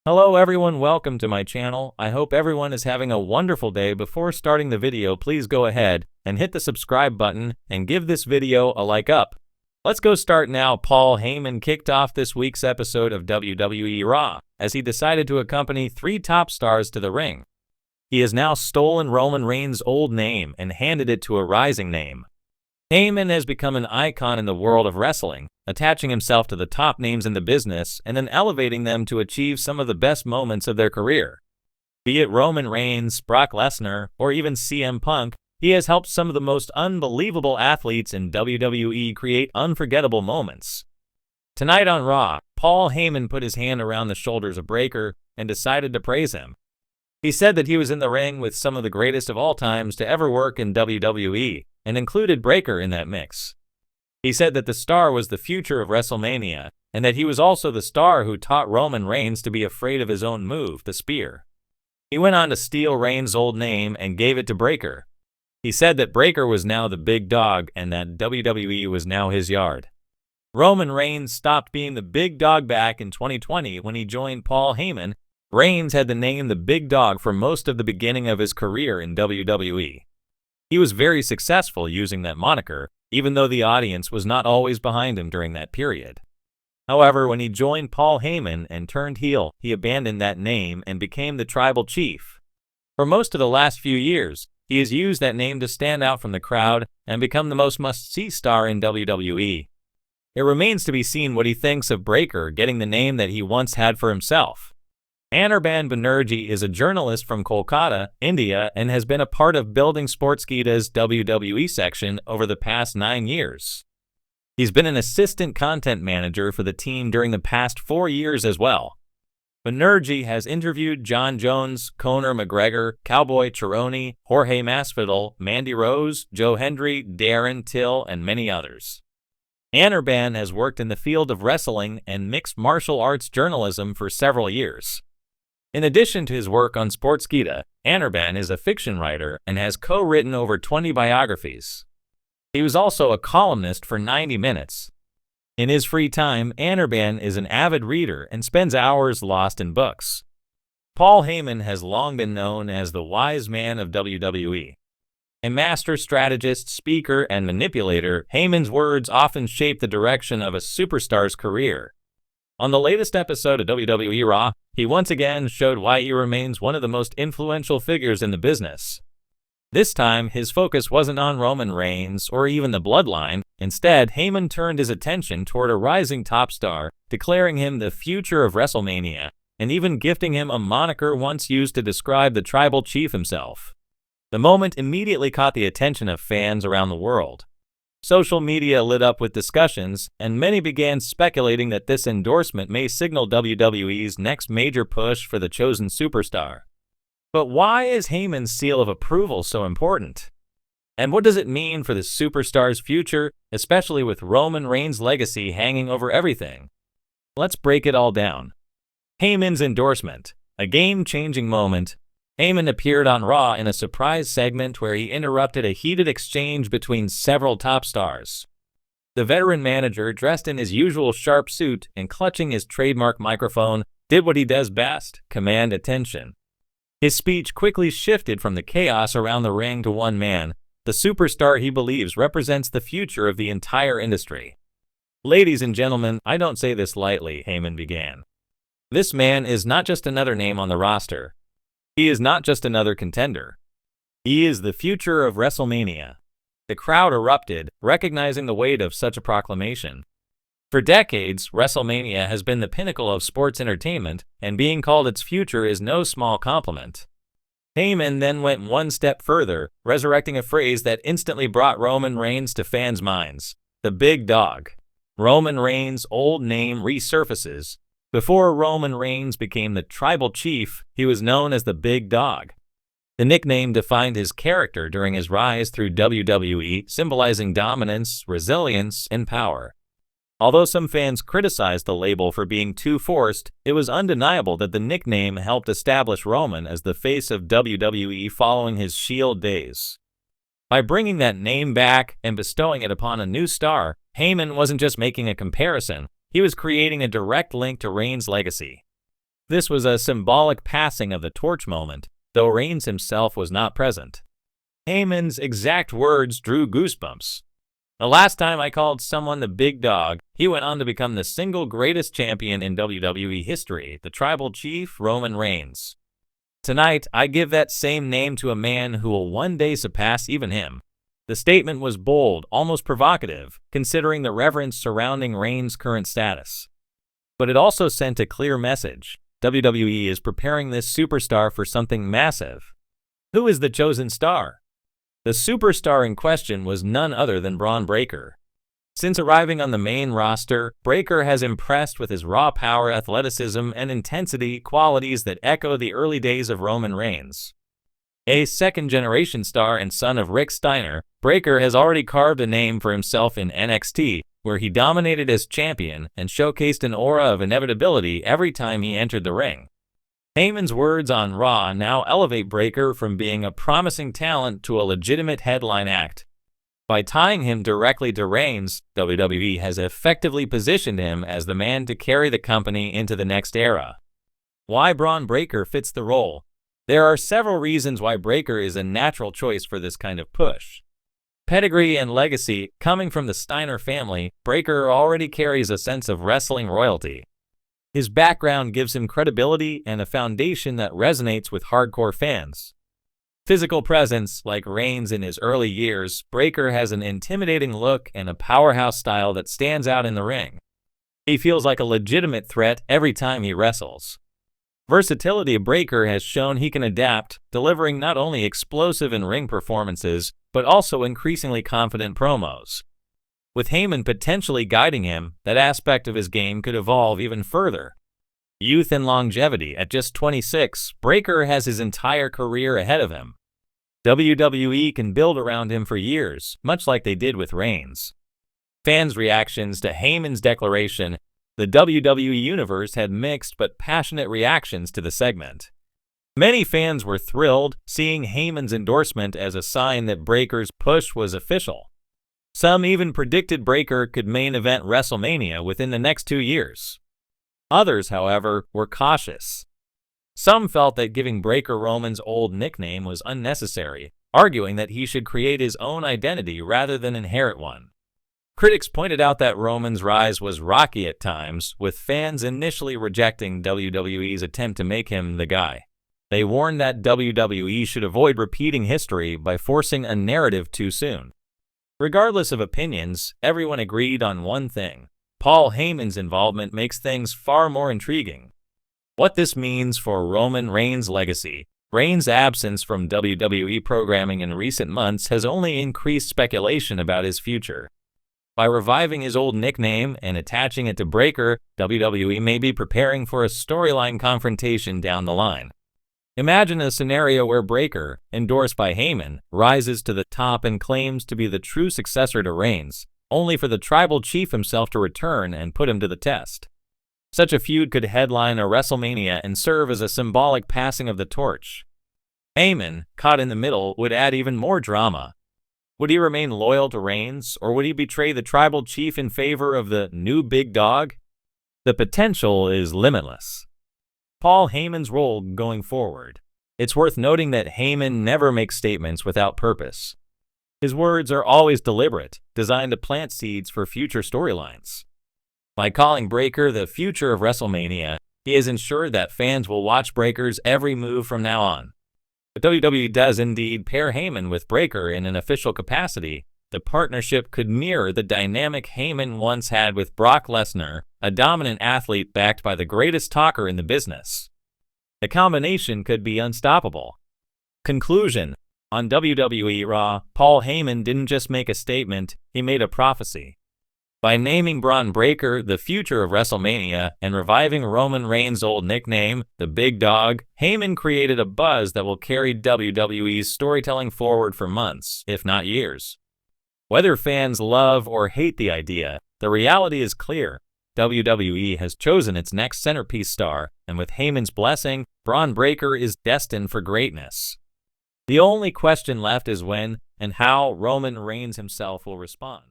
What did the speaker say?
Hello everyone, welcome to my channel. I hope everyone is having a wonderful day. Before starting the video, please go ahead and hit the subscribe button and give this video a like up. Let's go start now. Paul Heyman kicked off this week's episode of WWE Raw as he decided to accompany three top stars to the ring. He has now stolen Roman Reigns' old name and handed it to a rising name. Heyman has become an icon in the world of wrestling, attaching himself to the top names in the business and then elevating them to achieve some of the best moments of their career. Be it Roman Reigns, Brock Lesnar, or even CM Punk, he has helped some of the most unbelievable athletes in WWE create unforgettable moments. Tonight on Raw, Paul Heyman put his hand around the shoulders of Breakker and decided to praise him. He said that he was in the ring with some of the greatest of all times to ever work in WWE, and included Breakker in that mix. He said that the star was the future of WrestleMania, and that he was also the star who taught Roman Reigns to be afraid of his own move, the spear. He went on to steal Reigns' old name and gave it to Breakker. He said that Breakker was now the big dog and that WWE was now his yard. Roman Reigns stopped being the big dog back in 2020 when he joined Paul Heyman. Reigns had the name the big dog for most of the beginning of his career in WWE. He was very successful using that moniker, even though the audience was not always behind him during that period. However, when he joined Paul Heyman and turned heel, he abandoned that name and became the tribal chief. For most of the last few years, he has used that name to stand out from the crowd and become the most must-see star in WWE. It remains to be seen what he thinks of Breakker getting the name that he once had for himself. Anirban Banerjee is a journalist from Kolkata, India, and has been a part of building Sportskeeda's WWE section over the past 9 years. He's been an assistant content manager for the team during the past 4 years as well. Banerjee has interviewed John Jones, Conor McGregor, Cowboy Cerrone, Jorge Masvidal, Mandy Rose, Joe Hendry, Darren Till, and many others. Anirban has worked in the field of wrestling and mixed martial arts journalism for several years. In addition to his work on Sportskeeda, Anirban is a fiction writer and has co-written over 20 biographies. He was also a columnist for 90 Minutes. In his free time, Anirban is an avid reader and spends hours lost in books. Paul Heyman has long been known as the wise man of WWE. A master strategist, speaker, and manipulator, Heyman's words often shape the direction of a superstar's career. On the latest episode of WWE Raw, he once again showed why he remains one of the most influential figures in the business. This time, his focus wasn't on Roman Reigns or even the bloodline. Instead, Heyman turned his attention toward a rising top star, declaring him the future of WrestleMania, and even gifting him a moniker once used to describe the tribal chief himself. The moment immediately caught the attention of fans around the world. Social media lit up with discussions, and many began speculating that this endorsement may signal WWE's next major push for the chosen superstar. But why is Heyman's seal of approval so important? And what does it mean for the superstar's future, especially with Roman Reigns' legacy hanging over everything? Let's break it all down. Heyman's endorsement, a game-changing moment. Heyman appeared on Raw in a surprise segment where he interrupted a heated exchange between several top stars. The veteran manager, dressed in his usual sharp suit and clutching his trademark microphone, did what he does best: command attention. His speech quickly shifted from the chaos around the ring to one man, the superstar he believes represents the future of the entire industry. "Ladies and gentlemen, I don't say this lightly," Heyman began. "This man is not just another name on the roster. He is not just another contender. He is the future of WrestleMania." The crowd erupted, recognizing the weight of such a proclamation. For decades, WrestleMania has been the pinnacle of sports entertainment, and being called its future is no small compliment. Heyman then went one step further, resurrecting a phrase that instantly brought Roman Reigns to fans' minds: the big dog. Roman Reigns' old name resurfaces. Before Roman Reigns became the tribal chief, he was known as the Big Dog. The nickname defined his character during his rise through WWE, symbolizing dominance, resilience, and power. Although some fans criticized the label for being too forced, it was undeniable that the nickname helped establish Roman as the face of WWE following his Shield days. By bringing that name back and bestowing it upon a new star, Heyman wasn't just making a comparison. He was creating a direct link to Reigns' legacy. This was a symbolic passing of the torch moment, though Reigns himself was not present. Heyman's exact words drew goosebumps. "The last time I called someone the big dog, he went on to become the single greatest champion in WWE history, the Tribal Chief Roman Reigns. Tonight, I give that same name to a man who will one day surpass even him." The statement was bold, almost provocative, considering the reverence surrounding Reigns' current status. But it also sent a clear message. WWE is preparing this superstar for something massive. Who is the chosen star? The superstar in question was none other than Braun Breaker. Since arriving on the main roster, Breaker has impressed with his raw power, athleticism, and intensity, qualities that echo the early days of Roman Reigns. A second-generation star and son of Rick Steiner, Breaker has already carved a name for himself in NXT, where he dominated as champion and showcased an aura of inevitability every time he entered the ring. Heyman's words on Raw now elevate Breaker from being a promising talent to a legitimate headline act. By tying him directly to Reigns, WWE has effectively positioned him as the man to carry the company into the next era. Why Braun Breaker fits the role? There are several reasons why Breaker is a natural choice for this kind of push. Pedigree and legacy. Coming from the Steiner family, Breaker already carries a sense of wrestling royalty. His background gives him credibility and a foundation that resonates with hardcore fans. Physical presence. Like Reigns in his early years, Breaker has an intimidating look and a powerhouse style that stands out in the ring. He feels like a legitimate threat every time he wrestles. Versatility. Breaker has shown he can adapt, delivering not only explosive in-ring performances, but also increasingly confident promos. With Heyman potentially guiding him, that aspect of his game could evolve even further. Youth and longevity. At just 26, Breaker has his entire career ahead of him. WWE can build around him for years, much like they did with Reigns. Fans' reactions to Heyman's declaration. The WWE Universe had mixed but passionate reactions to the segment. Many fans were thrilled, seeing Heyman's endorsement as a sign that Breaker's push was official. Some even predicted Breaker could main event WrestleMania within the next 2 years. Others, however, were cautious. Some felt that giving Breaker Roman's old nickname was unnecessary, arguing that he should create his own identity rather than inherit one. Critics pointed out that Roman's rise was rocky at times, with fans initially rejecting WWE's attempt to make him the guy. They warned that WWE should avoid repeating history by forcing a narrative too soon. Regardless of opinions, everyone agreed on one thing. Paul Heyman's involvement makes things far more intriguing. What this means for Roman Reigns' legacy. Reigns' absence from WWE programming in recent months has only increased speculation about his future. By reviving his old nickname and attaching it to Breaker, WWE may be preparing for a storyline confrontation down the line. Imagine a scenario where Breaker, endorsed by Heyman, rises to the top and claims to be the true successor to Reigns, only for the Tribal Chief himself to return and put him to the test. Such a feud could headline a WrestleMania and serve as a symbolic passing of the torch. Heyman, caught in the middle, would add even more drama. Would he remain loyal to Reigns, or would he betray the Tribal Chief in favor of the new big dog? The potential is limitless. Paul Heyman's role going forward. It's worth noting that Heyman never makes statements without purpose. His words are always deliberate, designed to plant seeds for future storylines. By calling Breaker the future of WrestleMania, he has ensured that fans will watch Breaker's every move from now on. If WWE does indeed pair Heyman with Breaker in an official capacity, the partnership could mirror the dynamic Heyman once had with Brock Lesnar, a dominant athlete backed by the greatest talker in the business. The combination could be unstoppable. Conclusion. On WWE Raw, Paul Heyman didn't just make a statement, he made a prophecy. By naming Braun Breaker the future of WrestleMania and reviving Roman Reigns' old nickname, the Big Dog, Heyman created a buzz that will carry WWE's storytelling forward for months, if not years. Whether fans love or hate the idea, the reality is clear. WWE has chosen its next centerpiece star, and with Heyman's blessing, Braun Breaker is destined for greatness. The only question left is when and how Roman Reigns himself will respond.